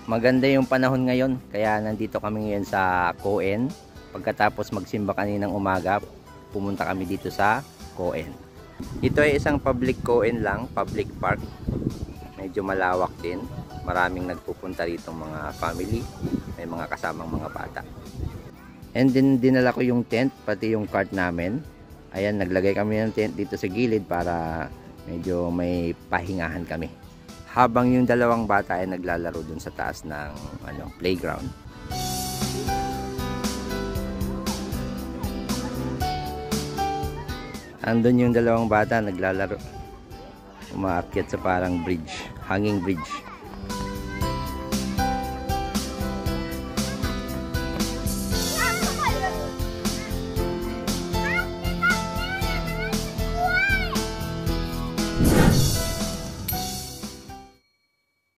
Maganda yung panahon ngayon, kaya nandito kami ngayon sa Coen. Pagkatapos magsimba kaninang umaga, pumunta kami dito sa Coen. Ito ay isang public Coen lang, public park. Medyo malawak din. Maraming nagpupunta rito mga family, may mga kasamang mga bata. And then dinala ko yung tent, pati yung cart namin. Ayan, naglagay kami ng tent dito sa gilid para medyo may pahingahan kami. Habang yung dalawang bata ay naglalaro dun sa taas ng playground. Andun yung dalawang bata naglalaro. Umaakyat sa parang bridge, hanging bridge.